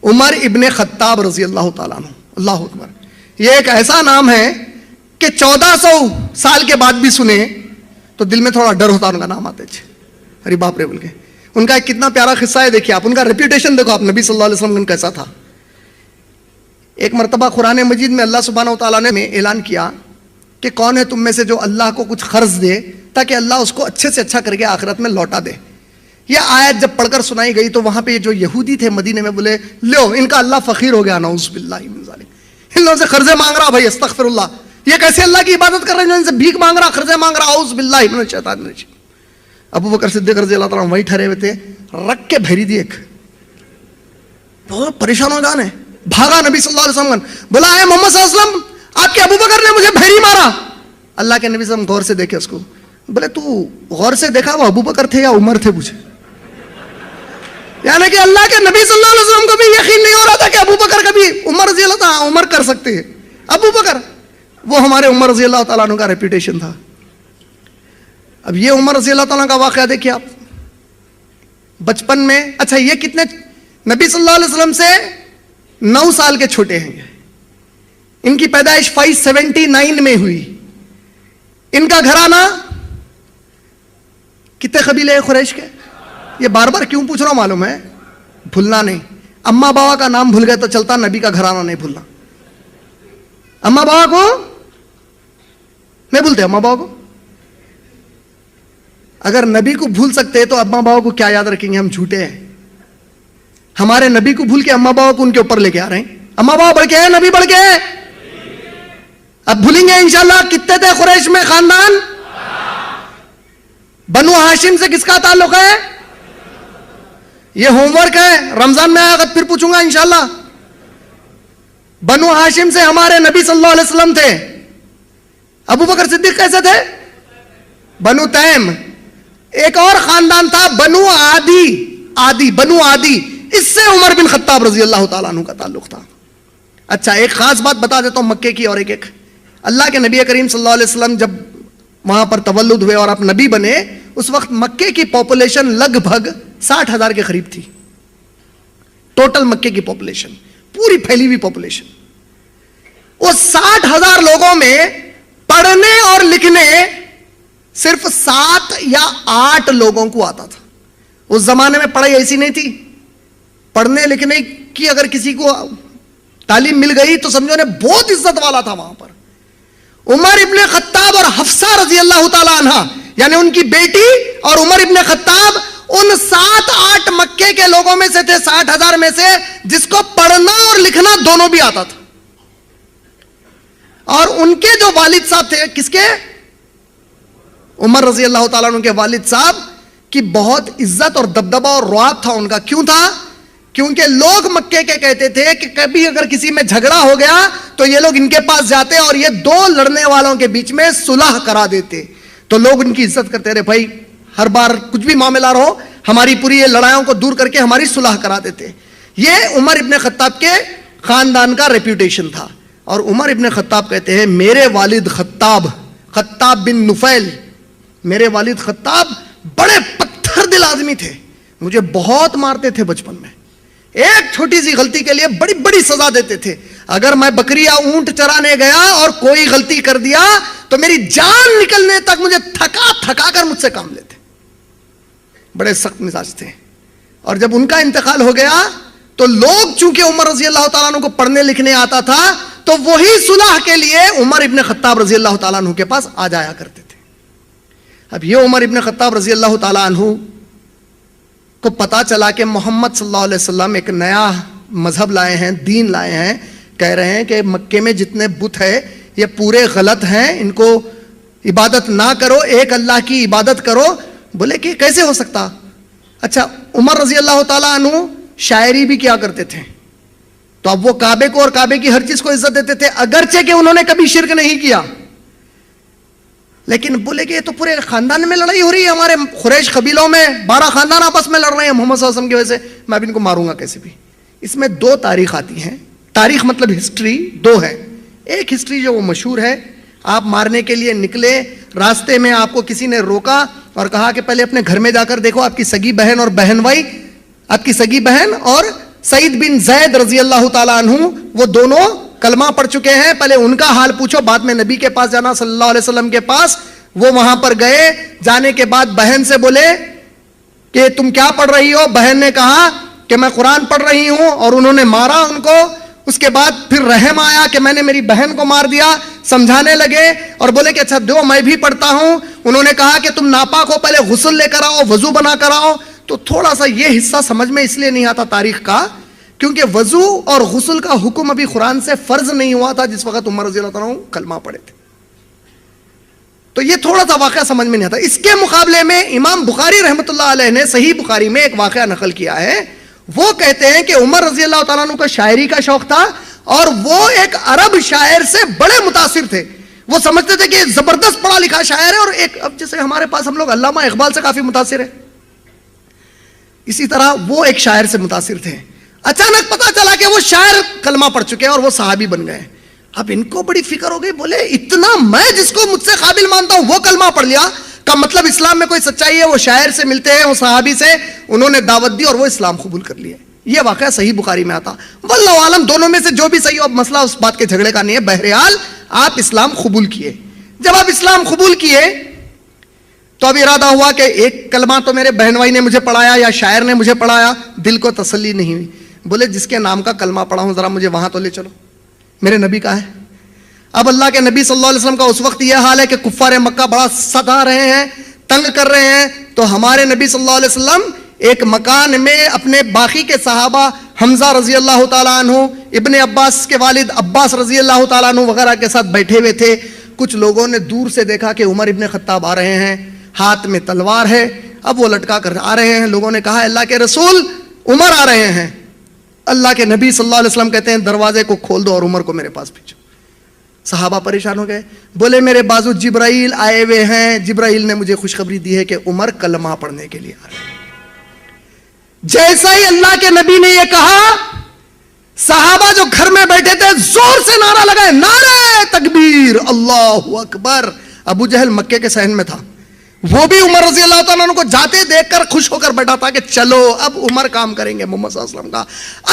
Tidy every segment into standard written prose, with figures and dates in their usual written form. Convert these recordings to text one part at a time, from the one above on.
عمر ابن خطاب رضی اللہ تعالیٰ عنہ. اللہ اکبر. یہ ایک ایسا نام ہے کہ 1400 سال کے بعد بھی سنے تو دل میں تھوڑا ڈر ہوتا ان کا نام آتے تھے. ارے باپ رے بول کے. ان کا ایک کتنا پیارا قصہ ہے, دیکھیے آپ ان کا ریپیوٹیشن دیکھو آپ, نبی صلی اللہ علیہ وسلم کیسا تھا. ایک مرتبہ قرآن مجید میں اللہ سبحانہ و تعالیٰ نے اعلان کیا کہ کون ہے تم میں سے جو اللہ کو کچھ قرض دے تاکہ اللہ اس کو اچھے سے اچھا کر کے آخرت میں لوٹا دے. یہ آیت جب پڑھ کر سنائی گئی تو وہاں پہ جو یہودی تھے مدینے میں بولے لو ان کا اللہ فقیر ہو گیا, نعوذ باللہ من ذالک, ان لوگوں سے قرضے مانگ رہا, بھائی استغفر اللہ, یہ کیسے اللہ کی عبادت کر رہے ہیں جو ان سے بھیک مانگ رہا, قرضے مانگ رہا, اعوذ باللہ من الشیطان الرجیم. ابو بکر صدیق رضی اللہ تعالیٰ وہی ٹھہرے ہوئے تھے, رکھ کے بھیری دی ایک, بہت پریشان ہو جانے, بھاگا نبی صلی اللہ علیہ وسلم, بولا اے محمد صلی اللہ علیہ وسلم آپ کے ابو بکر نے مجھے بھیری مارا. اللہ کے نبی صلی اللہ علیہ وسلم غور سے دیکھے اس کو, بولے تو غور سے دیکھا وہ ابو بکر تھے یا عمر تھے مجھے, یعنی کہ اللہ کے نبی صلی اللہ علیہ وسلم کو بھی یقین نہیں ہو رہا تھا کہ ابو بکر کبھی عمر رضی اللہ تعالیٰ عمر کر سکتے ہیں, ابو بکر وہ ہمارے عمر رضی اللہ تعالیٰ عنہ کا ریپیوٹیشن تھا. اب یہ عمر رضی اللہ تعالیٰ کا واقعہ دیکھیے آپ بچپن میں. اچھا یہ کتنے نبی صلی اللہ علیہ وسلم سے 9 سال کے چھوٹے ہیں, ان کی پیدائش 579 میں ہوئی. ان کا گھرانہ کتنے قبیلے ہیں قریش کے, یہ بار بار کیوں پوچھ رہا ہوں معلوم ہے, بھولنا نہیں. اما بابا کا نام بھول گئے تو چلتا, نبی کا گھرانہ نہیں بھولنا. اما بابا کو نہیں بھولتے, اما بابا کو اگر نبی کو بھول سکتے تو اما بابا کو کیا یاد رکھیں گے, ہم جھوٹے ہیں. ہمارے نبی کو بھول کے اما بابا کو ان کے اوپر لے کے آ رہے ہیں. اما بابا بڑھ کے ہیں, نبی بڑھ کے ہیں. اب بھولیں گے انشاءاللہ. کتنے تھے قریش میں خاندان؟ بنو ہاشم سے کس کا تعلق ہے؟ یہ ہوم ورک ہے, رمضان میں آیا گا پھر پوچھوں گا انشاءاللہ. بنو ہاشم سے ہمارے نبی صلی اللہ علیہ وسلم تھے. ابو بکر صدیق کیسے تھے؟ بنو تیم. ایک اور خاندان تھا بنو عادی, بنو عادی, اس سے عمر بن خطاب رضی اللہ تعالیٰ عنہ کا تعلق تھا. اچھا ایک خاص بات بتا دیتا ہوں مکے کی, اور ایک اللہ کے نبی کریم صلی اللہ علیہ وسلم جب وہاں پر تولد ہوئے اور آپ نبی بنے, اس وقت مکے کی پاپولیشن لگ بھگ 60,000 کے قریب تھی. ٹوٹل مکے کی پاپولیشن, پوری پھیلی ہوئی پاپولیشن. اس 60,000 لوگوں میں پڑھنے اور لکھنے صرف 7 یا 8 لوگوں کو آتا تھا. اس زمانے میں پڑھائی ایسی نہیں تھی, پڑھنے لکھنے کی اگر کسی کو تعلیم مل گئی تو سمجھو نے بہت عزت والا تھا وہاں پر. عمر ابن خطاب اور حفصہ رضی اللہ تعالی عنہ, یعنی ان کی بیٹی اور عمر ابن خطاب ان 7-8 مکے کے لوگوں میں سے تھے, 60,000 میں سے, جس کو پڑھنا اور لکھنا دونوں بھی آتا تھا. اور ان کے جو والد صاحب تھے, کس کے؟ عمر رضی اللہ تعالیٰ عنہ کے والد صاحب کی بہت عزت اور دبدبہ اور رعب تھا ان کا. کیوں تھا؟ کیونکہ لوگ مکے کے کہتے تھے کہ کبھی اگر کسی میں جھگڑا ہو گیا تو یہ لوگ ان کے پاس جاتے اور یہ 2 لڑنے والوں کے بیچ میں صلح کرا دیتے. تو لوگ ان کی عزت کرتے رہے, بھائی ہر بار کچھ بھی معاملہ رہو ہماری پوری یہ لڑائیوں کو دور کر کے ہماری صلح کرا دیتے. یہ عمر ابن خطاب کے خاندان کا ریپیوٹیشن تھا. اور عمر ابن خطاب کہتے ہیں میرے والد خطاب بن نفیل, میرے والد خطاب بڑے پتھر دل آدمی تھے, مجھے بہت مارتے تھے بچپن میں. ایک چھوٹی سی غلطی کے لیے بڑی بڑی سزا دیتے تھے. اگر میں بکری یا اونٹ چرانے گیا اور کوئی غلطی کر دیا تو میری جان نکلنے تک مجھے تھکا کر مجھ سے کام لیتے. بڑے سخت مزاج تھے. اور جب ان کا انتقال ہو گیا تو لوگ چونکہ عمر رضی اللہ تعالیٰ عنہ کو پڑھنے لکھنے آتا تھا تو وہی صلح کے لیے عمر ابن خطاب رضی اللہ تعالیٰ عنہ کے پاس آ جایا کرتے تھے. اب یہ عمر ابن خطاب رضی اللہ تعالیٰ عنہ کو پتا چلا کہ محمد صلی اللہ علیہ وسلم ایک نیا مذہب لائے ہیں, دین لائے ہیں, کہہ رہے ہیں کہ مکے میں جتنے بت ہیں یہ پورے غلط ہیں, ان کو عبادت نہ کرو, ایک اللہ کی عبادت کرو. بولے کہ کیسے ہو سکتا؟ اچھا عمر رضی اللہ تعالیٰ عنہ شاعری بھی کیا کرتے تھے, تو اب وہ کعبے کو اور کعبے کی ہر چیز کو عزت دیتے تھے, اگرچہ کہ انہوں نے کبھی شرک نہیں کیا. لیکن بولے کہ یہ تو پورے خاندان میں لڑائی ہو رہی ہے, ہمارے قریش قبیلوں میں 12 خاندان آپس میں لڑ رہے ہیں محمد صلی اللہ علیہ وسلم کی وجہ سے, میں اب ان کو ماروں گا کیسے بھی. اس میں 2 تاریخ آتی ہیں. تاریخ مطلب ہسٹری 2 ہے. ایک ہسٹری جو وہ مشہور ہے, آپ مارنے کے لیے نکلے, راستے میں آپ کو کسی نے روکا اور کہا کہ پہلے اپنے گھر میں جا کر دیکھو آپ کی سگی بہن اور بہن بھائی, آپ کی سگی بہن اور سعید بن زید رضی اللہ تعالیٰ عنہ وہ دونوں کلمہ پڑھ چکے ہیں. پہلے ان کا حال پوچھو, بعد میں نبی کے پاس جانا صلی اللہ علیہ وسلم کے پاس. وہ وہاں پر گئے, جانے کے بعد بہن سے بولے کہ تم کیا پڑھ رہی ہو؟ بہن نے کہا کہ میں قرآن پڑھ رہی ہوں, اور انہوں نے مارا ان کو. اس کے بعد پھر رحم آیا کہ میں نے میری بہن کو مار دیا. سمجھانے لگے اور بولے کہ اچھا دو میں بھی پڑھتا ہوں. انہوں نے کہا کہ تم ناپاک ہو, پہلے غسل لے کر آؤ, وضو بنا کر آؤ. تو تھوڑا سا یہ حصہ سمجھ میں اس لیے نہیں آتا تاریخ کا, کیونکہ وضو اور غسل کا حکم ابھی قرآن سے فرض نہیں ہوا تھا جس وقت عمر رضی اللہ عنہ کلمہ پڑھے تھے. تو یہ تھوڑا سا واقعہ سمجھ میں نہیں آتا. اس کے مقابلے میں امام بخاری رحمۃ اللہ علیہ نے صحیح بخاری میں ایک واقعہ نقل کیا ہے. وہ کہتے ہیں کہ عمر رضی اللہ تعالیٰ عنہ کو شاعری کا شوق تھا, اور وہ ایک عرب شاعر سے بڑے متاثر تھے. وہ سمجھتے تھے کہ زبردست پڑھا لکھا شاعر ہے, اور ایک اب جیسے ہمارے پاس ہم لوگ علامہ اقبال سے کافی متاثر ہیں, اسی طرح وہ ایک شاعر سے متاثر تھے. اچانک پتا چلا کہ وہ شاعر کلمہ پڑھ چکے ہیں اور وہ صحابی بن گئے. اب ان کو بڑی فکر ہو گئی, بولے اتنا میں جس کو مجھ سے قابل مانتا ہوں وہ کلمہ پڑھ لیا, کا مطلب اسلام میں کوئی سچائی ہے. وہ شاعر سے ملتے ہیں, وہ صحابی سے, انہوں نے دعوت دی اور وہ اسلام قبول کر لیا. یہ واقعہ صحیح بخاری میں آتا. واللہ عالم دونوں میں سے جو بھی صحیح ہو, اب مسئلہ اس بات کے جھگڑے کا نہیں ہے. بہرحال آپ اسلام قبول کیے. جب آپ اسلام قبول کیے تو اب ارادہ ہوا کہ ایک کلمہ تو میرے بہن بھائی نے مجھے پڑھایا یا شاعر نے مجھے پڑھایا, دل کو تسلی نہیں ہوئی. بولے جس کے نام کا کلمہ پڑھا ہوں ذرا مجھے وہاں تو لے چلو, میرے نبی کا ہے. اب اللہ کے نبی صلی اللہ علیہ وسلم کا اس وقت یہ حال ہے کہ کفار مکہ بڑا ستا رہے ہیں, تنگ کر رہے ہیں. تو ہمارے نبی صلی اللہ علیہ وسلم ایک مکان میں اپنے باقی کے صحابہ, حمزہ رضی اللہ تعالیٰ عنہ, ابن عباس کے والد عباس رضی اللہ تعالیٰ عنہ وغیرہ کے ساتھ بیٹھے ہوئے تھے. کچھ لوگوں نے دور سے دیکھا کہ عمر ابن خطاب آ رہے ہیں, ہاتھ میں تلوار ہے. اب وہ لٹکا کر آ رہے ہیں. لوگوں نے کہا اللہ کے رسول عمر آ رہے ہیں. اللہ کے نبی صلی اللہ علیہ وسلم کہتے ہیں دروازے کو کھول دو اور عمر کو میرے پاس بھیجو. صحابہ پریشان ہو گئے, بولے میرے بازو جبرائیل آئے ہوئے ہیں, جبرائیل نے مجھے خوشخبری دی ہے کہ عمر کلمہ پڑھنے کے لیے آ رہے ہیں. جیسا ہی اللہ کے نبی نے یہ کہا, صحابہ جو گھر میں بیٹھے تھے زور سے نعرہ لگائے, نعرہ تکبیر, اللہ اکبر. ابو جہل مکے کے صحن میں تھا, وہ بھی عمر رضی اللہ تعالیٰ عنہ کو جاتے دیکھ کر خوش ہو کر بیٹھا تھا کہ چلو اب عمر کام کریں گے محمد صلی اللہ علیہ وسلم کا.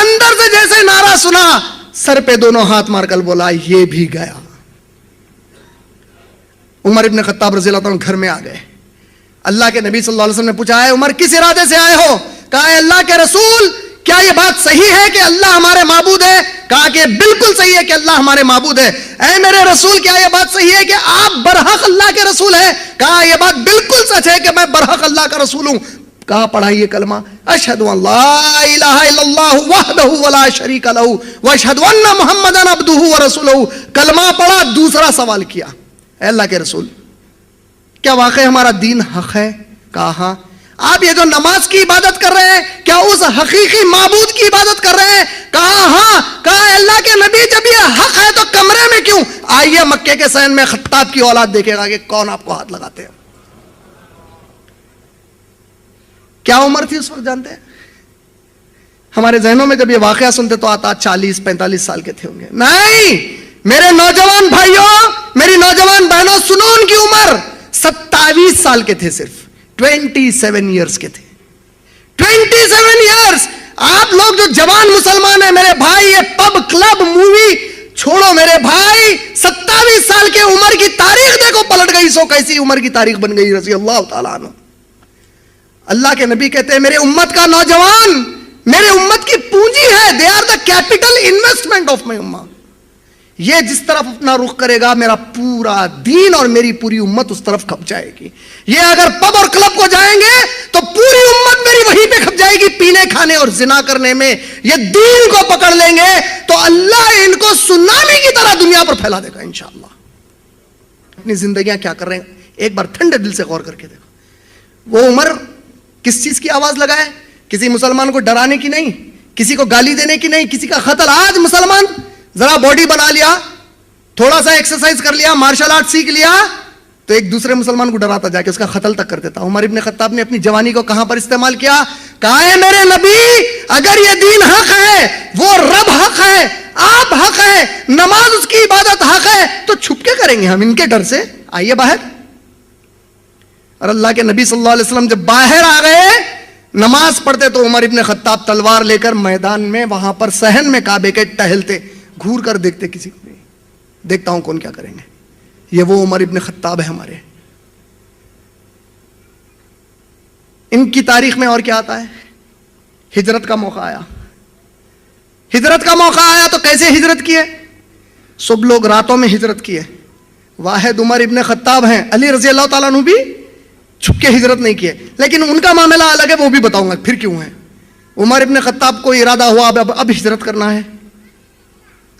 اندر سے جیسے نعرہ سنا, سر پہ دونوں ہاتھ مار کر بولا یہ بھی گیا. عمر ابن خطاب رضی اللہ عنہ گھر میں آ گئے. اللہ کے نبی صلی اللہ علیہ وسلم نے پوچھا ہے عمر کس ارادے سے آئے ہو؟ کہا ہے اللہ کے رسول کیا یہ بات صحیح ہے کہ اللہ ہمارے معبود ہے؟ کہا کہ بالکل صحیح ہے کہ اللہ ہمارے معبود ہے. اے میرے رسول کیا یہ بات صحیح ہے کہ آپ برحق اللہ کے رسول ہیں؟ کہا یہ بات بالکل سچ ہے کہ میں برحق اللہ کا رسول ہوں. کہا پڑھائیے کلمہ, اشہد ان لا الہ الا اللہ وحدہ ولا شریک لہ واشہد ان محمدا عبدہ ورسولہ. کلمہ پڑھا, دوسرا سوال کیا, اے اللہ کے رسول کیا واقعی ہمارا دین حق ہے؟ کہا ہاں. آپ یہ جو نماز کی عبادت کر رہے ہیں کیا اس حقیقی معبود کی عبادت کر رہے ہیں؟ کہا ہاں. کہا اللہ کے نبی جب یہ حق ہے تو کمرے میں کیوں؟ آئیے مکے کے صحن میں خطاب کی اولاد دیکھے گا کہ کون آپ کو ہاتھ لگاتے ہیں. کیا عمر تھی اس وقت جانتے ہیں؟ ہمارے ذہنوں میں جب یہ واقعہ سنتے تو آتا 40-45 سال کے تھے ہوں گے. نہیں میرے نوجوان بھائیوں, میری نوجوان بہنوں, سنو ان کی عمر 27 سال کے تھے, صرف 27 ایئرز کے تھے. 27 ایئرز. آپ لوگ جو جوان مسلمان ہیں میرے بھائی, یہ پب کلب مووی چھوڑو میرے بھائی. 27 سال کے عمر کی تاریخ دیکھو پلٹ گئی, سو کیسی عمر کی تاریخ بن گئی رضی اللہ تعالیٰ عنہ. اللہ کے نبی کہتے ہیں میرے امت کا نوجوان میرے امت کی پونجی ہے. They are the capital investment of my امت. یہ جس طرف اپنا رخ کرے گا میرا پورا دین اور میری پوری امت اس طرف کھپ جائے گی. یہ اگر پب اور کلب کو جائیں گے تو پوری امت میری وہیں پہ کھپ جائے گی, پینے کھانے اور زنا کرنے میں. یہ دین کو پکڑ لیں گے تو اللہ ان کو سونامی کی طرح دنیا پر پھیلا دے گا انشاءاللہ. اپنی زندگیاں کیا کر رہے ہیں ایک بار ٹھنڈے دل سے غور کر کے دیکھو. وہ عمر کس چیز کی آواز لگائے؟ کسی مسلمان کو ڈرانے کی نہیں, کسی کو گالی دینے کی نہیں, کسی کا قتل. آج مسلمان ذرا باڈی بنا لیا, تھوڑا سا ایکسرسائز کر لیا, مارشل آرٹ سیکھ لیا, تو ایک دوسرے مسلمان کو ڈراتا جا کے اس کا قتل تک کر دیتا. عمر ابن خطاب نے اپنی جوانی کو کہاں پر استعمال کیا؟ کہا ہے میرے نبی اگر یہ دین حق ہے, وہ رب حق ہے, آپ حق ہے, نماز اس کی عبادت حق ہے, تو چھپ کے کریں گے ہم ان کے ڈر سے؟ آئیے باہر. اور اللہ کے نبی صلی اللہ علیہ وسلم جب باہر آ گئے, نماز پڑھتے تو عمر ابن خطاب تلوار لے کر میدان میں وہاں پر صحن میں کعبے کے ٹہلتے، گھور کر دیکھتے کسی کو نہیں، دیکھتا ہوں کون کیا کریں گے. یہ وہ عمر ابن خطاب ہے ہمارے. ان کی تاریخ میں اور کیا آتا ہے؟ ہجرت کا موقع آیا. ہجرت کا موقع آیا تو کیسے ہجرت کیے؟ سب لوگ راتوں میں ہجرت کیے. واحد عمر ابن خطاب ہیں. علی رضی اللہ تعالیٰ عنہ بھی چھپ کے ہجرت نہیں کیے، لیکن ان کا معاملہ الگ ہے، وہ بھی بتاؤں گا پھر کیوں ہے. عمر ابن خطاب کو ارادہ ہوا اب ہجرت کرنا ہے.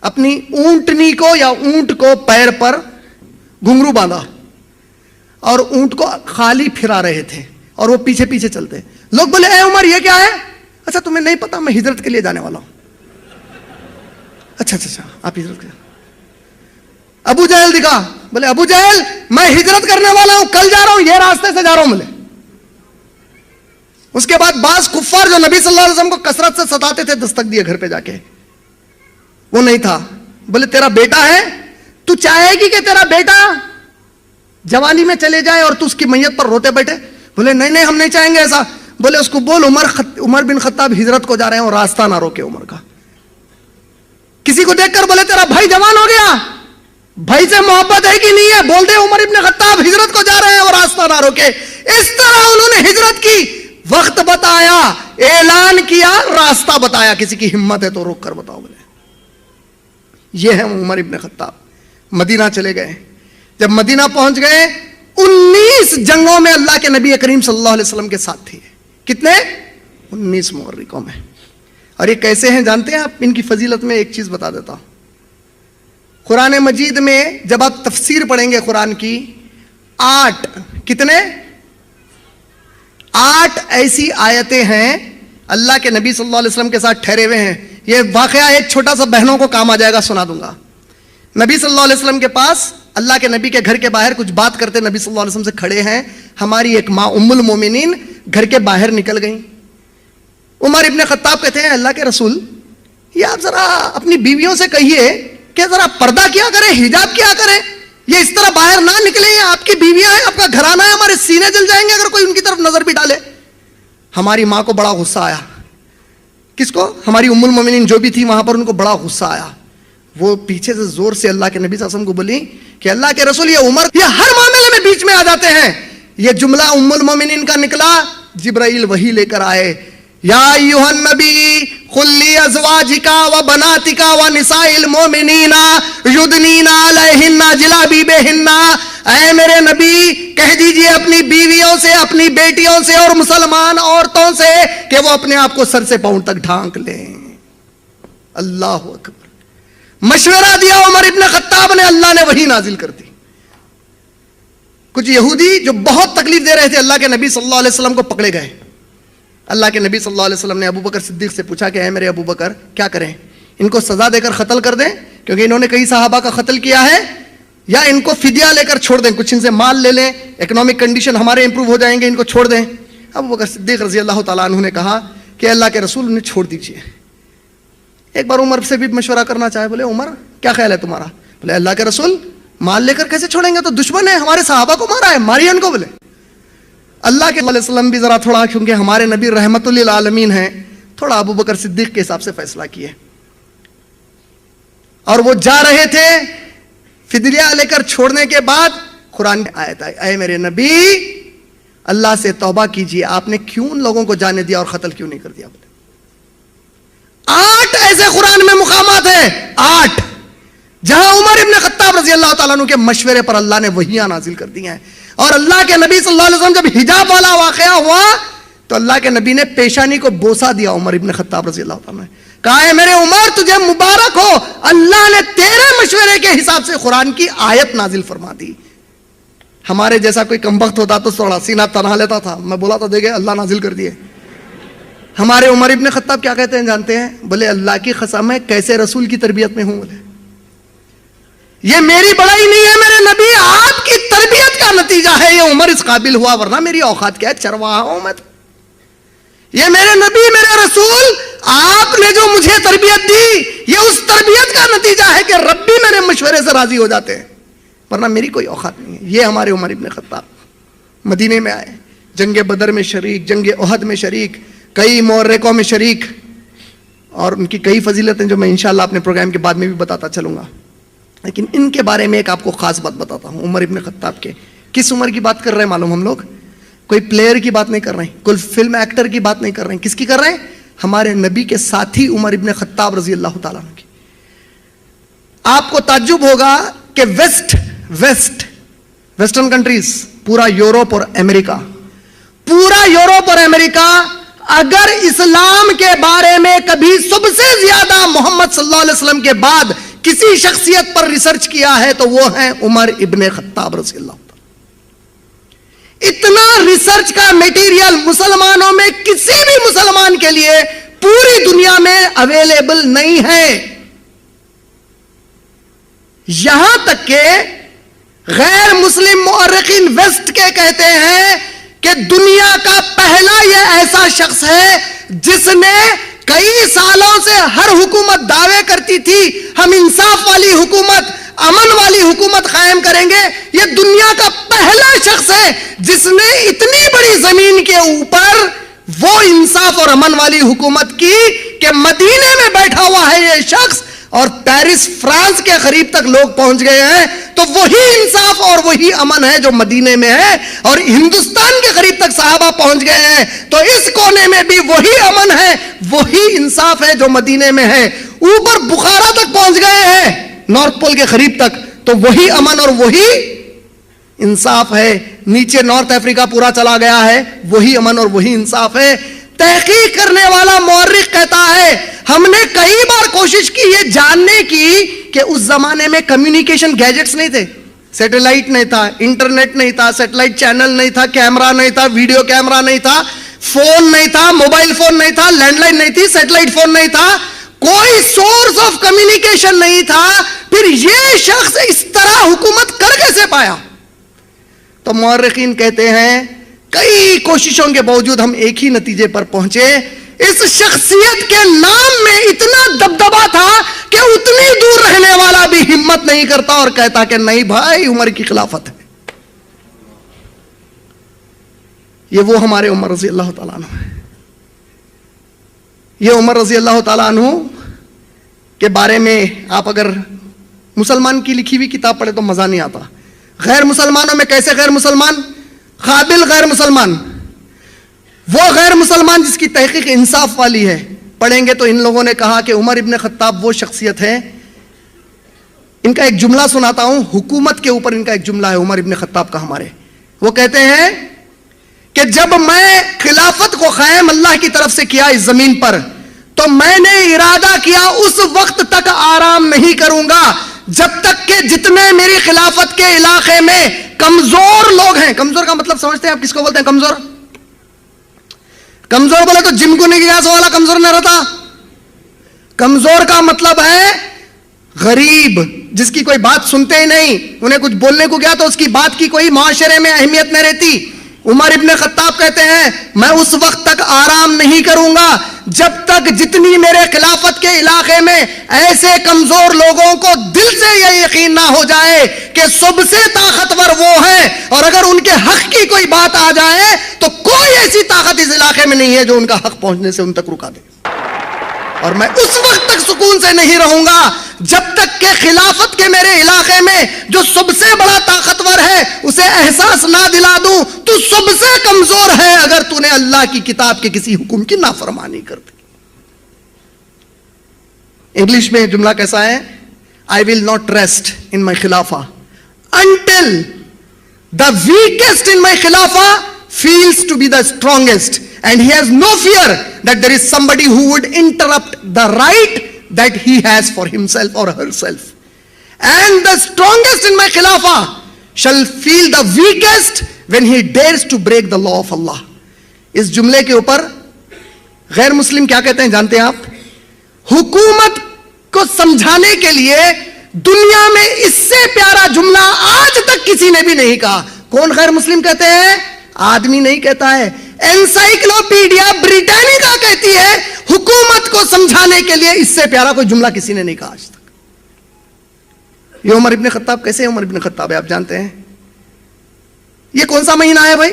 اپنی اونٹنی کو یا اونٹ کو پیر پر گھنگرو باندھا اور اونٹ کو خالی پھرا رہے تھے اور وہ پیچھے پیچھے چلتے. لوگ بولے اے عمر یہ کیا ہے؟ اچھا تمہیں نہیں پتا میں ہجرت کے لیے جانے والا ہوں. اچھا آپ ہجرت کریں. ابو جہل دکھا، بولے ابو جہل میں ہجرت کرنے والا ہوں، کل جا رہا ہوں، یہ راستے سے جا رہا ہوں. بولے اس کے بعد بعض کفار جو نبی صلی اللہ علیہ وسلم کو کثرت سے ستاتے تھے دستک دیے گھر پہ جا کے. وہ نہیں تھا. بولے تیرا بیٹا ہے، تو چاہے گی کہ تیرا بیٹا جوانی میں چلے جائے اور تو اس کی میت پر روتے بیٹھے؟ بولے نہیں ہم نہیں چاہیں گے ایسا. بولے اس کو بول عمر بن خطاب ہجرت کو جا رہے ہیں اور راستہ نہ روکے عمر کا. کسی کو دیکھ کر بولے تیرا بھائی جوان ہو گیا، بھائی سے محبت ہے کہ نہیں ہے؟ بول دے عمر ابن خطاب ہجرت کو جا رہے ہیں اور راستہ نہ روکے. اس طرح انہوں نے ہجرت کی، وقت بتایا، اعلان کیا، راستہ بتایا. کسی کی ہمت ہے تو روک کر بتاؤ. بولے یہ ہے عمر ابن خطاب. مدینہ چلے گئے. جب مدینہ پہنچ گئے 19 جنگوں میں اللہ کے نبی کریم صلی اللہ علیہ وسلم کے ساتھ تھے. کتنے؟ 19 مورکوں میں. اور یہ کیسے ہیں جانتے ہیں آپ؟ ان کی فضیلت میں ایک چیز بتا دیتا ہوں. قرآن مجید میں جب آپ تفسیر پڑھیں گے قرآن کی، 8 ایسی آیتیں ہیں اللہ کے نبی صلی اللہ علیہ وسلم کے ساتھ ٹھہرے ہوئے ہیں. یہ واقعہ ایک چھوٹا سا بہنوں کو کام آ جائے گا، سنا دوں گا. نبی صلی اللہ علیہ وسلم کے پاس اللہ کے نبی کے گھر کے باہر کچھ بات کرتے نبی صلی اللہ علیہ وسلم سے کھڑے ہیں. ہماری ایک ماں ام المومنین گھر کے باہر نکل گئیں. عمر ابن خطاب کہتے ہیں اللہ کے رسول یہ آپ ذرا اپنی بیویوں سے کہیے کہ ذرا پردہ کیا کریں، حجاب کیا کریں، یہ اس طرح باہر نہ نکلیں. یہ آپ کی بیویاں ہیں، آپ کا گھرانہ ہے، ہمارے سینے جل جائیں گے اگر کوئی ان کی طرف نظر بھی ڈالے. ہماری ماں کو بڑا غصہ آیا. کس کو؟ ہماری ام المومنین جو بھی تھی وہاں پر، ان کو بڑا غصہ آیا. وہ پیچھے سے زور سے اللہ کے نبی صلی اللہ علیہ وسلم کو بولی کہ اللہ کے رسول یہ عمر یہ ہر معاملے میں بیچ میں آ جاتے ہیں. یہ جملہ ام المومنین کا نکلا، جبرائیل وحی لے کر آئے. یا ایھا النبی قل لازواجک وبناتک ونساء المؤمنین یدنین علیہن جلابیبہن. اے میرے نبی کہہ دیجئے اپنی بیویوں سے، اپنی بیٹیوں سے اور مسلمان عورتوں سے کہ وہ اپنے آپ کو سر سے پاؤں تک ڈھانک لیں. اللہ اکبر. مشورہ دیا عمر ابن خطاب نے، اللہ نے وحی نازل کر دی. کچھ یہودی جو بہت تکلیف دے رہے تھے اللہ کے نبی صلی اللہ علیہ وسلم کو پکڑے گئے. اللہ کے نبی صلی اللہ علیہ وسلم نے ابو بکر صدیق سے پوچھا کہ اے میرے ابو بکر کیا کریں؟ ان کو سزا دے کر قتل کر دیں کیونکہ انہوں نے کئی صحابہ کا قتل کیا ہے، یا ان کو فدیہ لے کر چھوڑ دیں، کچھ ان سے مال لے لیں، اکنامک کنڈیشن ہمارے امپروو ہو جائیں گے، ان کو چھوڑ دیں. ابو بکر صدیق رضی اللہ تعالیٰ عنہ نے کہا کہ اللہ کے رسول انہیں چھوڑ دیجیے. ایک بار عمر سے بھی مشورہ کرنا چاہے. بولے عمر کیا خیال ہے تمہارا؟ بولے اللہ کے رسول مال لے کر کیسے چھوڑیں گے؟ تو دشمن ہے، ہمارے صحابہ کو مارا ہے، ماری ان کو. بولے اللہ کے علیہ وسلم بھی ذرا تھوڑا، کیونکہ ہمارے نبی رحمت للعالمین ہیں، تھوڑا ابو بکر صدیق کے حساب سے فیصلہ کیے. اور وہ جا رہے تھے، فدیہ لے کر چھوڑنے کے بعد قرآن میں آیت آئی، اے میرے نبی اللہ سے توبہ کیجیے، آپ نے کیوں ان لوگوں کو جانے دیا اور قتل کیوں نہیں کر دیا؟ 8 ایسے قرآن میں مقامات ہیں، 8 جہاں عمر ابن خطاب رضی اللہ تعالیٰ عنہ کے مشورے پر اللہ نے وحیاں نازل کر دی ہیں. اور اللہ کے نبی صلی اللہ علیہ وسلم جب حجاب والا واقعہ ہوا تو اللہ کے نبی نے پیشانی کو بوسہ دیا عمر ابن خطاب رضی اللہ تعالیٰ نے. کہا ہے میرے عمر تجھے مبارک ہو، اللہ نے تیرے مشورے کے حساب سے قرآن کی آیت نازل فرما دی. ہمارے جیسا کوئی کمبخت ہوتا تو تھوڑا سینہ تنہا لیتا تھا، میں بولا تو دیکھے اللہ نازل کر دیے. ہمارے عمر ابن خطاب کیا کہتے ہیں جانتے ہیں؟ بولے اللہ کی قسم ہے کیسے رسول کی تربیت میں ہوں. بولے یہ میری بڑائی نہیں ہے میرے نبی، آپ کی تربیت کا نتیجہ ہے یہ عمر اس قابل ہوا، ورنہ میری اوقات کیا ہے، چرواہا ہوں میں. یہ میرے نبی میرے رسول آپ نے جو مجھے تربیت دی یہ اس تربیت کا نتیجہ ہے کہ رب بھی میرے مشورے سے راضی ہو جاتے ہیں، ورنہ میری کوئی اوقات نہیں ہے. یہ ہمارے عمر ابن خطاب مدینے میں آئے، جنگ بدر میں شریک, جنگ احد میں شریک, کئی مورکوں میں شریک, اور ان کی کئی فضیلتیں جو میں انشاءاللہ اپنے پروگرام کے بعد میں بھی بتاتا چلوں گا. لیکن ان کے بارے میں ایک آپ کو خاص بات بتاتا ہوں. عمر ابن خطاب کے کس عمر کی بات کر رہے ہیں معلوم؟ ہم لوگ کوئی پلیئر کی بات نہیں کر رہے ہیں, کوئی فلم ایکٹر کی بات نہیں کر رہے ہیں. کس کی کر رہے ہیں؟ ہمارے نبی کے ساتھی عمر ابن خطاب رضی اللہ تعالیٰ عنہ کی. آپ کو تعجب ہوگا کہ ویسٹرن کنٹریز, پورا یورپ اور امریکہ اگر اسلام کے بارے میں کبھی سب سے زیادہ محمد صلی اللہ علیہ وسلم کے بعد کسی شخصیت پر ریسرچ کیا ہے تو وہ ہیں عمر ابن خطاب رضی اللہ تعالیٰ. اتنا ریسرچ کا میٹیریل مسلمانوں میں کسی بھی مسلمان کے لیے پوری دنیا میں اویلیبل نہیں ہے. یہاں تک کہ غیر مسلم مورخین ویسٹ کے کہتے ہیں کہ دنیا کا پہلا یہ ایسا شخص ہے جس نے کئی سالوں سے ہر حکومت دعوے کرتی تھی ہم انصاف والی حکومت, امن والی حکومت قائم کریں گے. یہ دنیا کا پہلا شخص ہے جس نے اتنی بڑی زمین کے اوپر وہ انصاف اور امن والی حکومت کی کہ مدینے میں بیٹھا ہوا ہے یہ شخص, اور پیرس فرانس کے قریب تک لوگ پہنچ گئے ہیں. تو وہی انصاف اور وہی امن ہے جو مدینے میں ہے, اور ہندوستان کے قریب تک صحابہ پہنچ گئے ہیں. تو اس کونے میں بھی وہی امن ہے, وہی انصاف ہے جو مدینے میں ہے. اوپر بخارا تک پہنچ گئے ہیں, نارتھ پول کے قریب تک, تو وہی امن اور وہی انصاف ہے. نیچے نارتھ افریقہ پورا چلا گیا ہے, وہی امن اور وہی انصاف ہے. تحقیق کرنے والا مورخ کہتا ہے ہم نے کئی بار کوشش کی یہ جاننے کی کہ اس زمانے میں کمیونیکیشن گیجٹس نہیں تھے, سیٹلائٹ نہیں تھا, انٹرنیٹ نہیں تھا, سیٹلائٹ چینل نہیں تھا, کیمرہ نہیں تھا, ویڈیو کیمرہ نہیں تھا, فون نہیں تھا, موبائل فون نہیں تھا, لینڈ لائن نہیں تھی, سیٹلائٹ فون نہیں تھا, کوئی سورس آف کمیونیکیشن نہیں تھا. پھر یہ شخص اس طرح حکومت کر کیسے پایا؟ تو مورخین کہتے ہیں کئی کوششوں کے باوجود ہم ایک ہی نتیجے پر پہنچے, اس شخصیت کے نام میں اتنا دبدبا تھا کہ اتنی دور رہنے والا بھی ہمت نہیں کرتا اور کہتا کہ نہیں بھائی عمر کی خلافت ہے. یہ وہ ہمارے عمر رضی اللہ تعالیٰ عنہ ہے. یہ عمر رضی اللہ تعالیٰ عنہ کے بارے میں آپ اگر مسلمان کی لکھی ہوئی کتاب پڑھے تو مزہ نہیں آتا. غیر مسلمانوں میں کیسے غیر مسلمان؟ قابل غیر مسلمان, وہ غیر مسلمان جس کی تحقیق انصاف والی ہے. پڑھیں گے تو ان لوگوں نے کہا کہ عمر ابن خطاب وہ شخصیت ہے. ان کا ایک جملہ سناتا ہوں, حکومت کے اوپر ان کا ایک جملہ ہے عمر ابن خطاب کا ہمارے. وہ کہتے ہیں کہ جب میں خلافت کو قائم اللہ کی طرف سے کیا اس زمین پر, تو میں نے ارادہ کیا اس وقت تک آرام نہیں کروں گا جب تک کہ جتنے میری خلافت کے علاقے میں کمزور لوگ ہیں. کمزور کا مطلب سمجھتے ہیں آپ کس کو بولتے ہیں؟ کمزور, کمزور بولے تو جم کو نہیں گیا سو والا کمزور نہ رہتا. کمزور کا مطلب ہے غریب, جس کی کوئی بات سنتے ہی نہیں, انہیں کچھ بولنے کو گیا تو اس کی بات کی کوئی معاشرے میں اہمیت نہیں رہتی. عمر ابن خطاب کہتے ہیں میں اس وقت تک آرام نہیں کروں گا جب تک جتنی میرے خلافت کے علاقے میں ایسے کمزور لوگوں کو دل سے یہ یقین نہ ہو جائے کہ سب سے طاقتور وہ ہیں, اور اگر ان کے حق کی کوئی بات آ جائے تو کوئی ایسی طاقت اس علاقے میں نہیں ہے جو ان کا حق پہنچنے سے ان تک رکا دے. اور میں اس وقت تک سکون سے نہیں رہوں گا جب تک کہ خلافت کے میرے علاقے میں جو سب سے بڑا طاقتور ہے اسے احساس نہ دلا دوں تو سب سے کمزور ہے اگر تو نے اللہ کی کتاب کے کسی حکم کی نافرمانی کر دی. انگلش میں جملہ کیسا ہے؟ I will not rest in my khilafah until the weakest in my khilafah feels to be the strongest, and he has no fear that there is somebody who would interrupt the right that he has for himself or herself. And the strongest in my khilafah shall feel the weakest when he dares to break the law of Allah. اس جملے کے اوپر غیر مسلم کیا کہتے ہیں جانتے ہیں آپ؟ حکومت کو سمجھانے کے لیے دنیا میں اس سے پیارا جملہ آج تک کسی نے بھی نہیں کہا. کون غیر مسلم کہتے ہیں؟ آدمی نہیں کہتا ہے, انسائکلوپیڈیا بریٹانیکا کہتی ہے حکومت کو سمجھانے کے لیے اس سے پیارا کوئی جملہ کسی نے نہیں کہا آج تک. یہ عمر ابن خطاب کیسے عمر ابن خطاب ہے آپ جانتے ہیں؟ یہ کون سا مہینہ ہے بھائی؟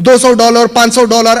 $200, $500,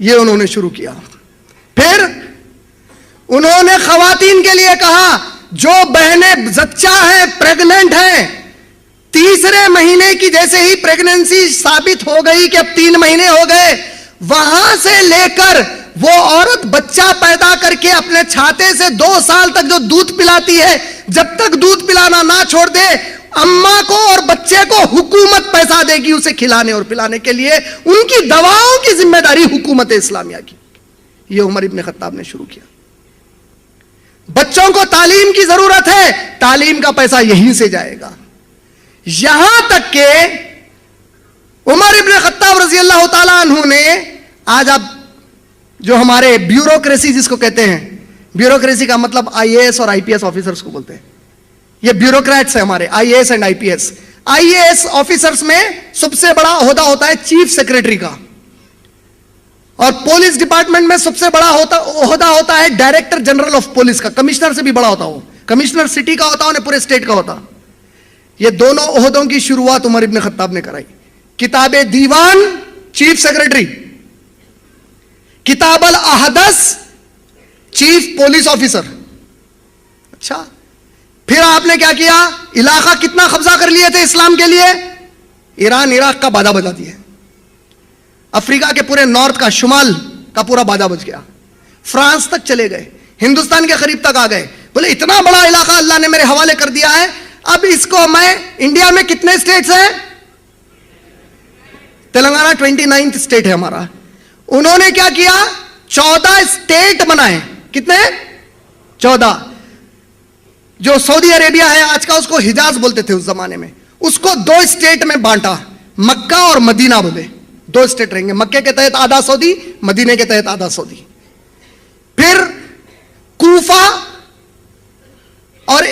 یہ انہوں نے شروع کیا. پھر انہوں نے خواتین کے لیے کہا جو بہنیں زچہ ہیں, پریگننٹ ہیں, تیسرے مہینے کی جیسے ہی پریگننسی ثابت ہو گئی کہ اب 3 مہینے ہو گئے, وہاں سے لے کر وہ عورت بچہ پیدا کر کے اپنے چھاتے سے 2 سال تک جو دودھ پلاتی ہے, جب تک دودھ پلانا نہ چھوڑ دے, اماں کو اور بچے کو حکومت پیسہ دے گی اسے کھلانے اور پلانے کے لیے. ان کی دواؤں کی ذمہ داری حکومت اسلامیہ کی. یہ عمر ابن خطاب نے شروع کیا. بچوں کو تعلیم کی ضرورت ہے, تعلیم کا پیسہ یہیں سے جائے گا. یہاں تک کہ عمر ابن خطاب رضی اللہ تعالیٰ عنہ نے, آج آپ جو ہمارے بیوروکریسی جس کو کہتے ہیں, بیوروکریسی کا مطلب IAS اور IPS آفیسرز کو بولتے ہیں, یہ بیوروکریٹس ہیں ہمارے, IAS and IPS. IAS officers میں سب سے بڑا عہدہ ہوتا ہے چیف سیکریٹری کا, اور پولیس ڈپارٹمنٹ میں سب سے بڑا عہدہ ہوتا ہے ڈائریکٹر جنرل آف پولیس کا. کمشنر سے بھی بڑا ہوتا ہو, کمشنر سٹی کا ہوتا ہے, پورے اسٹیٹ کا ہوتا. یہ دونوں عہدوں کی شروعات عمر ابن خطاب نے کرائی. کتاب دیوان چیف سیکریٹری, کتاب الاحدث چیف پولیس آفیسر. اچھا, پھر آپ نے کیا کیا, علاقہ کتنا قبضہ کر لیے تھے اسلام کے لیے؟ ایران عراق کا بادہ بجا دیا, افریقہ کے پورے نارتھ کا, شمال کا پورا بادہ بج گیا, فرانس تک چلے گئے, ہندوستان کے قریب تک آ گئے. بولے اتنا بڑا علاقہ اللہ نے میرے حوالے کر دیا ہے, اب اس کو میں, انڈیا میں کتنے اسٹیٹس ہیں؟ تلنگانہ 29th اسٹیٹ ہے ہمارا. انہوں نے کیا کیا, 14 اسٹیٹ بنائے. کتنے؟ 14. جو سعودی عربیہ ہے آج کا, اس کو حجاز بولتے تھے اس زمانے میں, اس کو 2 اسٹیٹ میں بانٹا, مکہ اور مدینہ بولے. 2 اسٹیٹ رہیں گے, مکہ کے تحت آدھا سعودی, مدینے کے تحت آدھا سعودی. پھر کوفہ اور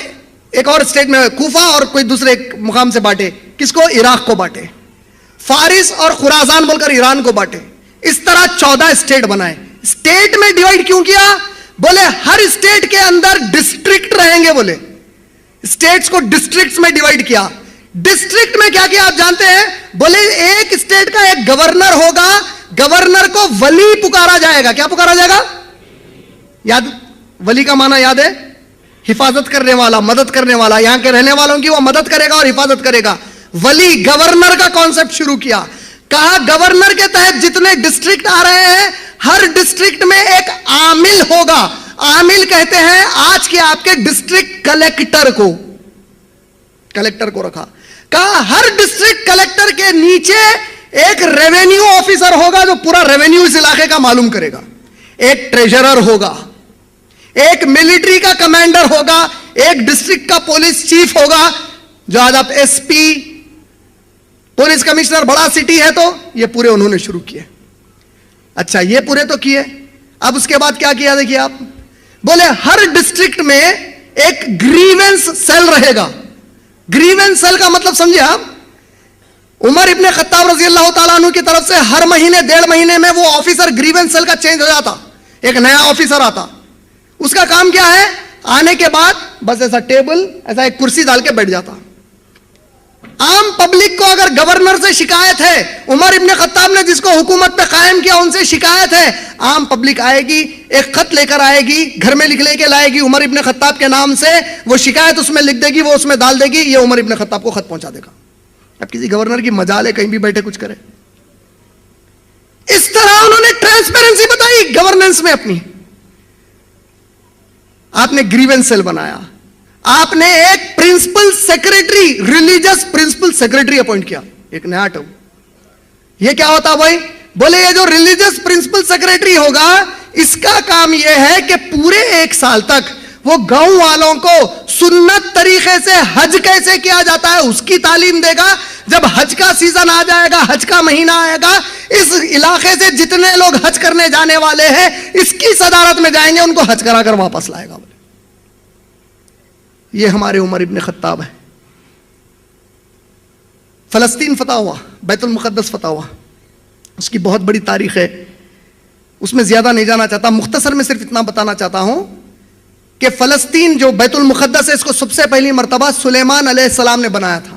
ایک اور اسٹیٹ میں, کوفہ اور کوئی دوسرے مقام سے بانٹے. کس کو؟ عراق کو بانٹے. فارس اور خراسان بول کر ایران کو بانٹے. اس طرح 14 اسٹیٹ بنائے. اسٹیٹ میں ڈیوائیڈ کیوں کیا؟ بولے ہر اسٹیٹ کے اندر ڈسٹرکٹ رہیں گے. بولے اسٹیٹس کو ڈسٹرکٹس میں ڈیوائیڈ کیا. ڈسٹرکٹ میں کیا کیا آپ جانتے ہیں؟ بولے ایک اسٹیٹ کا ایک گورنر ہوگا, گورنر کو ولی پکارا جائے گا. کیا پکارا جائے گا؟ یاد, ولی کا معنی یاد ہے؟ حفاظت کرنے والا, مدد کرنے والا. یہاں کے رہنے والوں کی وہ مدد کرے گا اور حفاظت کرے گا. ولی, گورنر کا کانسیپٹ شروع کیا. کہا گورنر کے تحت جتنے ڈسٹرکٹ آ رہے ہیں, ہر ڈسٹرکٹ میں ایک عامل ہوگا. عامل کہتے ہیں آج کے آپ کے ڈسٹرکٹ کلیکٹر کو. کلیکٹر کو رکھا. کہا ہر ڈسٹرکٹ کلیکٹر کے نیچے ایک ریونیو آفیسر ہوگا جو پورا ریونیو اس علاقے کا معلوم کرے گا. ایک ٹریجرر ہوگا, ایک ملٹری کا کمانڈر ہوگا, ایک ڈسٹرکٹ کا پولیس چیف ہوگا, جو آج آپ SP پولیس کمشنر, بڑا سٹی ہے تو یہ پورے انہوں نے شروع کیے. اچھا, یہ پورے تو کیے. اب اس کے بعد کیا کیا دیکھیے آپ. بولے ہر ڈسٹرکٹ میں ایک گریونس سیل رہے گا. گریونس سیل کا مطلب سمجھے آپ؟ عمر ابن خطاب رضی اللہ تعالیٰ عنہ کی طرف سے ہر مہینے 1.5 مہینے میں وہ آفیسر گریونس سیل کا چینج ہو جاتا, ایک نیا آفیسر آتا. اس کا کام کیا ہے؟ آنے کے بعد بس ایسا ٹیبل, ایسا ایک کرسی ڈال کے بیٹھ جاتا. عام پبلک کو اگر گورنر سے شکایت ہے, عمر ابن خطاب نے جس کو حکومت پہ قائم کیا ان سے شکایت ہے, عام پبلک آئے گی, ایک خط لے کر آئے گی, گھر میں لکھ لے کے لائے گی عمر ابن خطاب کے نام سے, وہ شکایت اس میں لکھ دے گی, وہ اس میں ڈال دے گی, یہ عمر ابن خطاب کو خط پہنچا دے گا. اب کسی گورنر کی مجال ہے کہیں بھی بیٹھے کچھ کرے. اس طرح انہوں نے ٹرانسپیرنسی بتائی گورننس میں اپنی. آپ نے گریونس سیل بنایا, آپ نے ایک principal secretary, religious principal secretary appoint کیا, ایک نیا ٹرم. یہ کیا ہوتا بھائی؟ بولے یہ جو ریلیجس پرنسپل سیکریٹری ہوگا, اس کا کام یہ ہے کہ پورے 1 سال تک وہ گاؤں والوں کو سنت طریقے سے حج کیسے کیا جاتا ہے اس کی تعلیم دے گا. جب حج کا سیزن آ جائے گا, حج کا مہینہ آئے گا, اس علاقے سے جتنے لوگ حج کرنے جانے والے ہیں اس کی صدارت میں جائیں گے, ان کو حج کرا کر واپس لائے گا. یہ ہمارے عمر ابن خطاب ہے. فلسطین فتح ہوا, بیت المقدس فتح ہوا, اس کی بہت بڑی تاریخ ہے, اس میں زیادہ نہیں جانا چاہتا, مختصر میں صرف اتنا بتانا چاہتا ہوں کہ فلسطین جو بیت المقدس ہے اس کو سب سے پہلی مرتبہ سلیمان علیہ السلام نے بنایا تھا.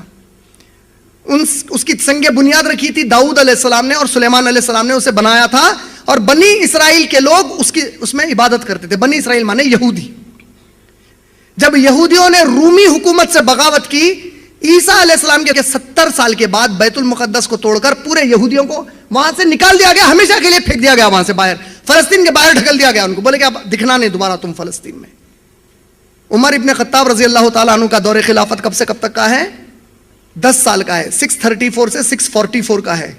اس کی سنگ بنیاد رکھی تھی داؤد علیہ السلام نے, اور سلیمان علیہ السلام نے اسے بنایا تھا. اور بنی اسرائیل کے لوگ اس میں عبادت کرتے تھے. بنی اسرائیل مانے یہودی. جب یہودیوں نے رومی حکومت سے بغاوت کی, عیسیٰ علیہ السلام کے 70 سال کے بعد بیت المقدس کو توڑ کر پورے یہودیوں کو وہاں سے نکال دیا گیا, ہمیشہ کے لیے پھینک دیا گیا وہاں سے باہر, فلسطین کے باہر ڈھکل دیا گیا ان کو. بولے کہ اب دکھنا نہیں دوبارہ تم فلسطین میں. عمر ابن خطاب رضی اللہ تعالیٰ عنہ کا دور خلافت کب سے کب تک کا ہے؟ 10 سال کا ہے. 634 سے 644 کا ہے.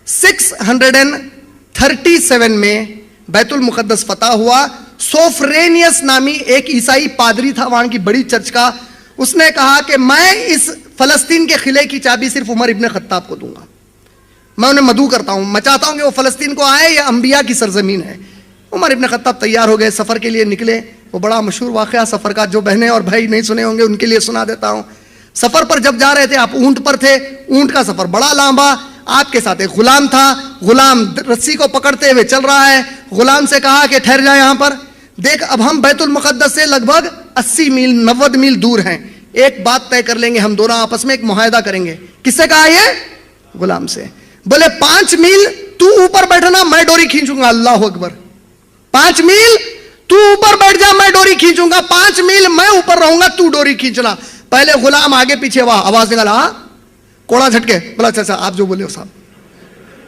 637 میں بیت المقدس فتح ہوا. سوفرینیس نامی ایک عیسائی پادری تھا وہاں کی بڑی چرچ کا, اس نے کہا کہ میں اس فلسطین کے قلعے کی چابی صرف عمر ابن خطاب کو دوں گا, میں انہیں مدعو کرتا ہوں, میں چاہتا ہوں کہ وہ فلسطین کو آئے, یہ انبیاء کی سرزمین ہے. عمر ابن خطاب تیار ہو گئے, سفر کے لیے نکلے. وہ بڑا مشہور واقعہ سفر کا, جو بہنیں اور بھائی نہیں سنے ہوں گے ان کے لیے سنا دیتا ہوں. سفر پر جب جا رہے تھے, آپ اونٹ پر تھے, اونٹ کا سفر بڑا لمبا, آپ کے ساتھ ایک غلام تھا, غلام رسی کو پکڑتے ہوئے چل رہا ہے. غلام سے کہا کہ ٹھہر جائے یہاں پر, دیکھ اب ہم بیت المقدس سے لگ بھگ 80 میل 90 میل دور ہیں, ایک بات طے کر لیں گے, ہم دونوں آپس میں ایک معاہدہ کریں گے. کس سے کہا یہ؟ غلام سے. بولے 5 میل تو اوپر بیٹھنا, میں ڈوری کھینچوں گا. اللہ اکبر. 5 میل تو اوپر بیٹھ جا, میں ڈوری کھینچوں گا. 5 میل میں اوپر رہوں گا, تو ڈوری کھینچنا. پہلے غلام آگے پیچھے, واہ آواز نکالا, ہاں کوڑا جھٹکے, بولا اچھا آپ جو بولے ہو صاحب.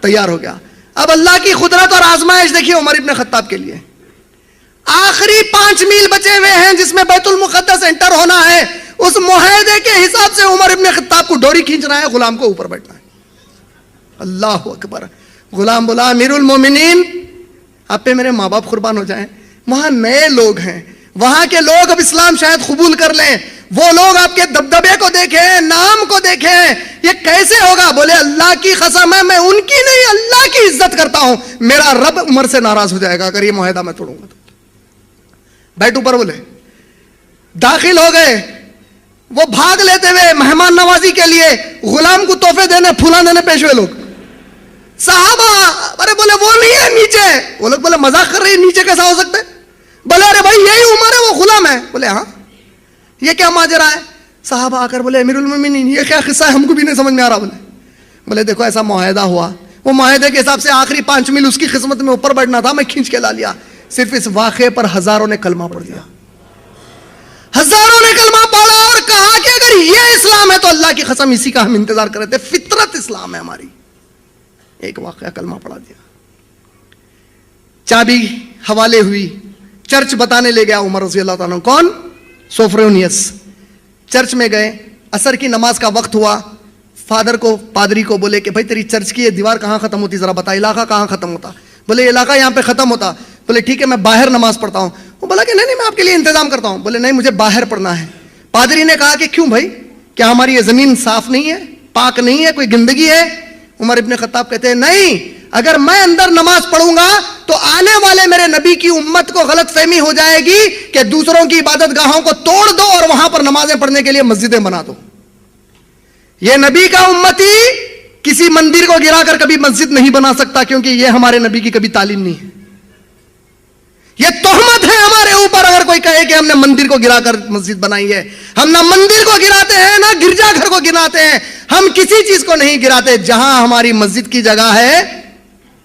تیار ہو گیا. اب اللہ کی قدرت اور آزمائش دیکھیے عمر ابن خطاب کے لیے. آخری 5 میل بچے ہوئے ہیں جس میں بیت المقدس انٹر ہونا ہے. اس معاہدے کے حساب سے عمر ابن خطاب کو ڈوری کھینچنا ہے, غلام کو اوپر بیٹھنا ہے. اللہ اکبر. غلام بولا امیر المومنین آپ پہ میرے ماں باپ قربان ہو جائیں, وہاں نئے لوگ ہیں, وہاں کے لوگ اب اسلام شاید قبول کر لیں, وہ لوگ آپ کے دبدبے کو دیکھیں, نام کو دیکھیں, یہ کیسے ہوگا؟ بولے اللہ کی قسم ہے میں ان کی نہیں اللہ کی عزت کرتا ہوں, میرا رب عمر سے ناراض ہو جائے گا اگر یہ معاہدہ میں توڑوں گا. بیٹھ اوپر. بولے داخل ہو گئے. وہ بھاگ لیتے ہوئے مہمان نوازی کے لیے غلام کو تحفے دینے پھولا دینے پیش ہوئے لوگ. صحابہ ارے بولے وہ نہیں ہے نیچے. وہ لوگ بولے مذاق کر رہے ہیں, نیچے کیسا ہو سکتا ہے؟ بولے ارے بھائی یہی عمر ہے, وہ غلام ہے. بولے ہاں یہ کیا ماجرا ہے؟ صحابہ آ کر بولے امیر المومنین یہ کیا قصہ ہے, ہم کو بھی نہیں سمجھ میں آ رہا. بولے دیکھو ایسا معاہدہ ہوا, وہ معاہدے کے حساب سے آخری 5 میل اس کی قسمت میں اوپر بیٹھنا تھا, میں کھینچ کے لا لیا. صرف اس واقعے پر ہزاروں نے کلمہ پڑھ دیا, ہزاروں نے کلمہ پڑھا اور کہا کہ اگر یہ اسلام ہے تو اللہ کی قسم اسی کا ہم انتظار کر رہے تھے, فطرت اسلام ہے ہماری. ایک واقعہ کلمہ پڑھا دیا. چابی حوالے ہوئی, چرچ بتانے لے گیا عمر رضی اللہ تعالیٰ. کون؟ سوفرونیس. چرچ میں گئے, عصر کی نماز کا وقت ہوا. فادر کو, پادری کو بولے کہ بھائی تیری چرچ کی یہ دیوار کہاں ختم ہوتی, ذرا بتا, علاقہ کہاں ختم ہوتا. بولے علاقہ یہاں پہ ختم ہوتا. بولے ٹھیک ہے میں باہر نماز پڑھتا ہوں. وہ بولا کہ نہیں میں آپ کے لیے انتظام کرتا ہوں. بولے نہیں مجھے باہر پڑھنا ہے. پادری نے کہا کہ کیوں بھائی, کیا ہماری یہ زمین صاف نہیں ہے, پاک نہیں ہے, کوئی گندگی ہے؟ عمر ابن خطاب کہتے ہیں نہیں, اگر میں اندر نماز پڑھوں گا تو آنے والے میرے نبی کی امت کو غلط فہمی ہو جائے گی کہ دوسروں کی عبادت گاہوں کو توڑ دو اور وہاں پر نمازیں پڑھنے کے لیے مسجدیں بنا دو. یہ نبی کا امتی کسی مندر کو گرا کر کبھی مسجد نہیں بنا سکتا, کیونکہ یہ ہمارے نبی کی کبھی تعلیم نہیں ہے. یہ تہمت ہے ہمارے اوپر اگر کوئی کہے کہ ہم نے مندر کو گرا کر مسجد بنائی ہے. ہم نہ مندر کو گراتے ہیں نہ گرجا گھر کو گراتے ہیں, ہم کسی چیز کو نہیں گراتے. جہاں ہماری مسجد کی جگہ ہے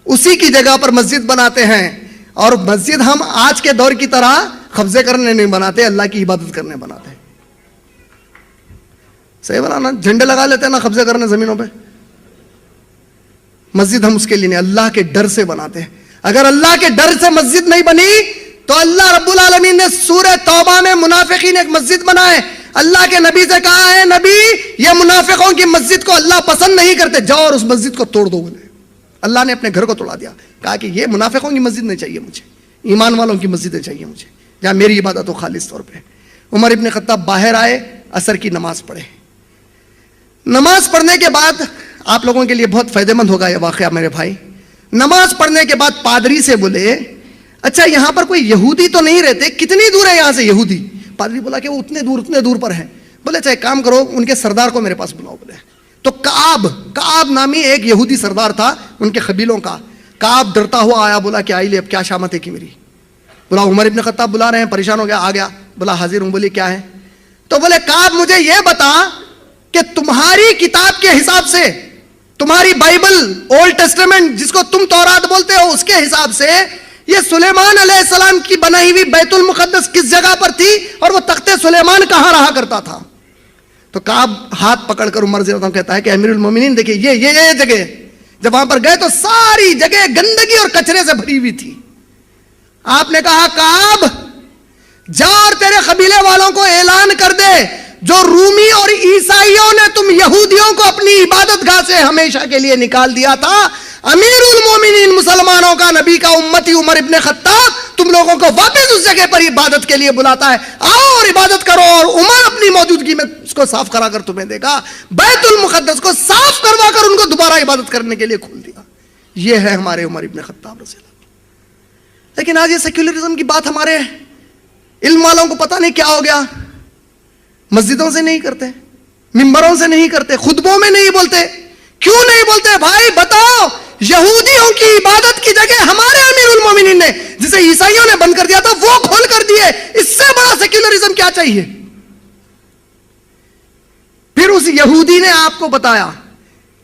اسی کی جگہ پر مسجد بناتے ہیں. اور مسجد ہم آج کے دور کی طرح قبضے کرنے نہیں بناتے, اللہ کی عبادت کرنے بناتے ہیں. صحیح بنا نا, جھنڈے لگا لیتے ہیں نا قبضے کرنے زمینوں پہ. مسجد ہم اس کے لیے نہیں, اللہ کے ڈر سے بناتے ہیں. اگر اللہ کے ڈر سے مسجد نہیں بنی تو اللہ رب العالمین نے سورہ توبہ میں منافقین ایک مسجد بنائے. اللہ کے نبی سے کہا ہے نبی یہ منافقوں کی مسجد کو اللہ پسند نہیں کرتے, جاؤ اور اس مسجد کو توڑ دو. بولے اللہ نے اپنے گھر کو توڑا دیا, کہا کہ یہ منافقوں کی مسجد نہیں چاہیے مجھے, ایمان والوں کی مسجدیں چاہیے مجھے, جہاں میری عبادت ہو خالص طور پہ. عمر ابن خطاب باہر آئے, عصر کی نماز پڑھے. نماز پڑھنے کے بعد آپ لوگوں کے لیے بہت فائدہ مند ہوگا یہ واقعہ میرے بھائی. نماز پڑھنے کے بعد پادری سے بولے اچھا یہاں پر کوئی یہودی تو نہیں رہتے, کتنی دور ہے یہاں سے یہودی؟ پادری بولا کہ وہ اتنے دور پر ہے. بولے اچھا ایک کام کرو, ان کے سردار کو میرے پاس بلاؤ. بولے تو کعب نامی ایک یہودی سردار تھا ان کے قبیلوں کا. کعب ڈرتا ہوا آیا, بولا کہ آئی لے اب کیا شامت ہے کی میری. بولا عمر ابن خطاب بلا رہے ہیں, پریشان ہو گیا, آ گیا. بولا حاضر ہوں. بولی کیا ہے؟ تو بولے کعب مجھے یہ بتا کہ تمہاری کتاب کے حساب سے تمہاری بائبل اولڈ ٹیسٹمنٹ جس کو تم تورات بولتے ہو اس کے حساب سے یہ سلیمان علیہ السلام کی بنائی ہوئی بیت المقدس کس جگہ پر تھی اور وہ تخت سلیمان کہاں رہا کرتا تھا؟ تو کعب ہاتھ پکڑ کر عمر رضی اللہ عنہ کہتا ہے کہ امیر المومنین دیکھیں یہ جگہ، جب وہاں پر گئے تو ساری جگہ گندگی اور کچرے سے بھری ہوئی تھی. آپ نے کہا کعب جا اور تیرے قبیلے والوں کو اعلان کر دے، جو رومی اور عیسائیوں نے تم یہودیوں کو اپنی عبادت گاہ سے ہمیشہ کے لیے نکال دیا تھا، امیر المومنین مسلمانوں کا نبی کا امتی عمر ابن خطاب تم لوگوں کو واپس اس جگہ پر عبادت کے لیے بلاتا ہے، آؤ اور عبادت کرو. اور عمر اپنی موجودگی میں اس کو صاف کرا کر تمہیں دے گا، بیت المقدس کو صاف کروا کر ان کو دوبارہ عبادت کرنے کے لیے کھول دیا. یہ ہے ہمارے عمر ابن خطاب رضی اللہ. لیکن آج یہ سیکولرزم کی بات ہمارے علم والوں کو پتہ نہیں کیا ہو گیا، مسجدوں سے نہیں کرتے، ممبروں سے نہیں کرتے، خطبوں میں نہیں بولتے. کیوں نہیں بولتے بھائی بتاؤ؟ یہودیوں کی عبادت کی جگہ ہمارے امیر المومنین نے جسے عیسائیوں نے بند کر دیا تھا وہ کھول کر دیے. اس سے بڑا سیکولرزم کیا چاہیے؟ پھر اس یہودی نے آپ کو بتایا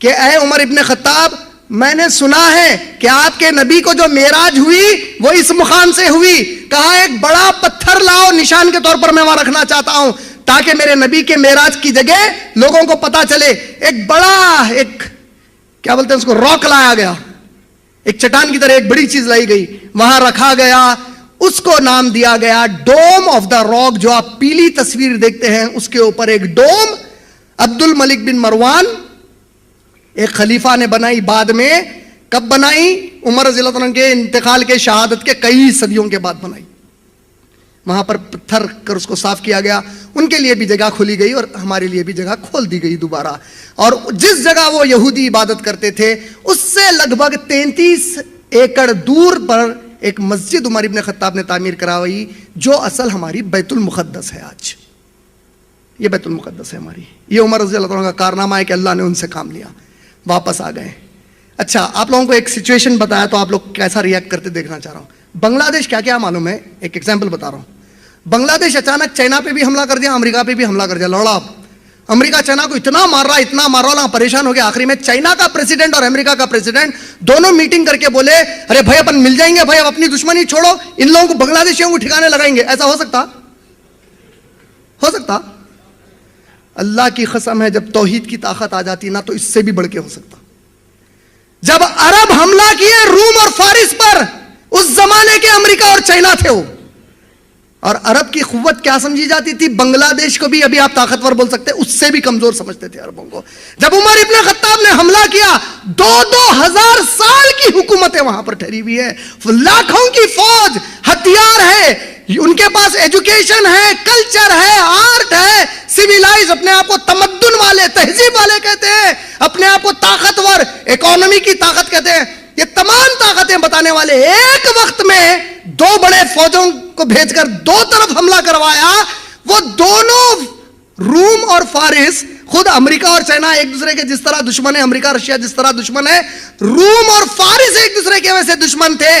کہ اے عمر ابن خطاب، میں نے سنا ہے کہ آپ کے نبی کو جو معراج ہوئی وہ اس مقام سے ہوئی. کہا ایک بڑا پتھر لاؤ، نشان کے طور پر میں وہاں رکھنا چاہتا ہوں تاکہ میرے نبی کے معراج کی جگہ لوگوں کو پتا چلے. ایک بڑا کیا بولتے ہیں اس کو، راک لایا گیا، ایک چٹان کی طرح ایک بڑی چیز لائی گئی، وہاں رکھا گیا. اس کو نام دیا گیا ڈوم آف دا راک. جو آپ پیلی تصویر دیکھتے ہیں اس کے اوپر ایک ڈوم عبد الملک بن مروان ایک خلیفہ نے بنائی. بعد میں کب بنائی؟ عمر رضی اللہ عنہ کے انتقال کے، شہادت کے کئی صدیوں کے بعد بنائی. وہاں پر پتھر کر اس کو صاف کیا گیا. ان کے لیے بھی جگہ کھولی گئی اور ہمارے لیے بھی جگہ کھول دی گئی دوبارہ. اور جس جگہ وہ یہودی عبادت کرتے تھے اس سے لگ بھگ 33 ایکڑ دور پر ایک مسجد عمر ابن خطاب نے تعمیر کروائی جو اصل ہماری بیت المقدس ہے. آج یہ بیت المقدس ہے ہماری. یہ عمر رضی اللہ عنہ کا کارنامہ ہے کہ اللہ نے ان سے کام لیا، واپس آ گئے. اچھا آپ لوگوں کو ایک سچویشن بتایا تو آپ لوگ کیسا ریئیکٹ کرتے دیکھنا چاہ رہا ہوں. بنگلہ دیش کیا معلوم ہے؟ ایک ایگزامپل بتا رہا ہوں. بنگلہ دیش اچانک چائنا پہ بھی حملہ کر دیا، امریکہ پہ بھی حملہ کر دیا، لڑا. امریکہ چائنا کو اتنا مار رہا پریشان ہو گیا. آخری میں چائنا کا پریزیڈنٹ اور امریکہ کا پریزیڈنٹ دونوں میٹنگ کر کے بولے ارے بھائی اپن مل جائیں گے بھائی، اب اپنی دشمنی چھوڑو، ان لوگوں کو بنگلہ دیشیوں کو ٹھکانے لگائیں گے. ایسا ہو سکتا؟ اللہ کی قسم ہے جب توحید کی طاقت آ جاتی نا تو اس سے بھی بڑھ کے ہو سکتا. جب عرب حملہ کیے روم اور فارس پر، اس زمانے کے امریکہ اور چائنا تھے وہ. اور عرب کی قوت کیا سمجھی جاتی تھی؟ بنگلہ دیش کو بھی ابھی آپ طاقتور بول سکتے، اس سے بھی کمزور سمجھتے تھے عربوں کو. جب عمر ابن خطاب نے حملہ کیا، 2,000 سال کی حکومتیں وہاں پر ٹھہری ہوئی ہے، لاکھوں کی فوج، ہتھیار ہے، ان کے پاس ایجوکیشن ہے، کلچر ہے، آرٹ ہے، سیویلائز، اپنے آپ کو تمدن والے، تہذیب والے کہتے ہیں، اپنے آپ کو طاقتور، اکانومی کی طاقت کہتے ہیں. یہ تمام طاقتیں بتانے والے ایک وقت میں 2 بڑے فوجوں کو بھیج کر 2 طرف حملہ کروایا. وہ دونوں روم اور فارس، خود امریکہ اور چائنا ایک دوسرے کے جس طرح دشمن ہے، امریکہ رشیا جس طرح دشمن ہے، روم اور فارس ایک دوسرے کے ویسے دشمن تھے.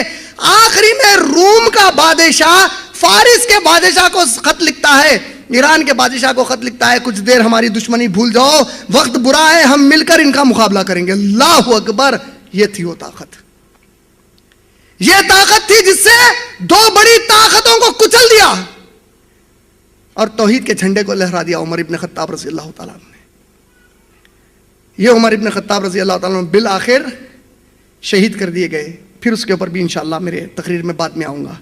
آخری میں روم کا بادشاہ فارس کے بادشاہ کو خط لکھتا ہے، ایران کے بادشاہ کو خط لکھتا ہے، کچھ دیر ہماری دشمنی بھول جاؤ، وقت برا ہے، ہم مل کر ان کا مقابلہ کریں گے. اللہ اکبر. یہ تھی وہ طاقت، یہ طاقت تھی جس سے 2 بڑی طاقتوں کو کچل دیا اور توحید کے جھنڈے کو لہرا دیا عمر ابن خطاب رضی اللہ تعالیٰ نے. یہ عمر ابن خطاب رضی اللہ تعالیٰ بالآخر شہید کر دیے گئے. پھر اس کے اوپر بھی انشاءاللہ میرے تقریر میں بعد میں آؤں گا.